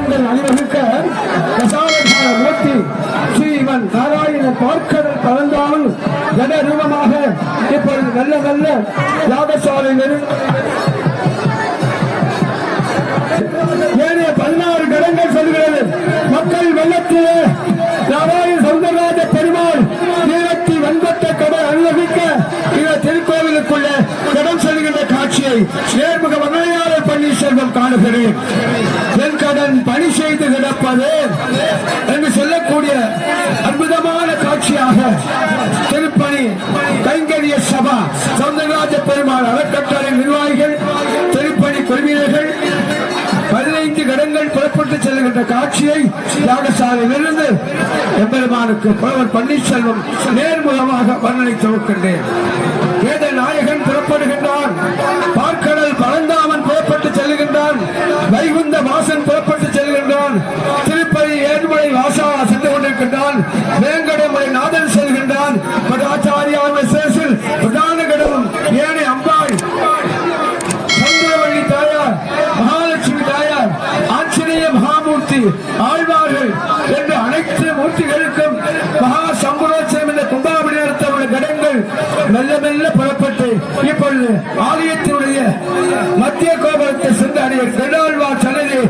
கடன்கள் அணிவகுக்க தசாவதார மூர்த்தி ஸ்ரீமன் நாராயண பார்க்கடல் பறந்தாமல் ஜன ரூபமாக இப்பொழுது நல்ல நல்ல யாகசாலைகளில் ஏனைய 16 கடன்கள் சொல்கிறது. மக்கள் வெள்ளத்திலே நாராயண சௌந்தரராஜ பெருமாள் நீரத்தி வன்பட்ட கடல் அனுபவிக்க இந்த திருக்கோவிலுக்குள்ள கடன் செல்கின்ற காட்சியை நேர்முக மன்னையாளர் பன்னீர்செல்வம் காணுகிறேன். என் கடன் பணி செய்து கிடப்பது என்று சொல்லக்கூடிய அற்புதமான காட்சியாக திருப்பணி கைங்கரிய சபா சௌந்தரராஜ பெருமாள் அறக்கட்டளை நிர்வாகிகள் திருப்பணி குழுவினர்கள் 15 கடன்கள் புறப்பட்டு செல்கின்ற காட்சியை யாகசாலையிலிருந்து எம்பெருமானுக்கு புலவர் பன்னீர்செல்வம் நேர்முகமாக வர்ணனை துவக்கின்றேன். வேத நாயகன் புறப்படுகின்றான், பார்க்கடல் பழந்தாமன் புறப்பட்டு செல்கின்றான், வைகுந்த வாசன் புறப்பட்டு செல்கின்றான், திருப்பதி ஏழுமலை வாசா சென்று கொண்டிருக்கின்றான், வேங்கடமலை நாதன் செல்கின்றான், ஆச்சாரியார் விசேஷில் பிரதான கடமும் ஏனை அம்பாள் சந்திரவள்ளி தாயார் மகாலட்சுமி தாயார் ஆஞ்சநேய மகாமூர்த்தி ஆழ்வார்கள் என்று அனைத்து மூர்த்திகளுக்கும் மகா சம்பரோத்சவம் என்ற கும்பாபிடி நடத்தவுள்ள கடன்கள் மெல்ல மெல்ல புறப்பட்டு இப்பொழுது ஆலயத்தினுடைய மத்திய கோபுரத்தை சென்று அடைய கருடாழ்வார் சன்னதி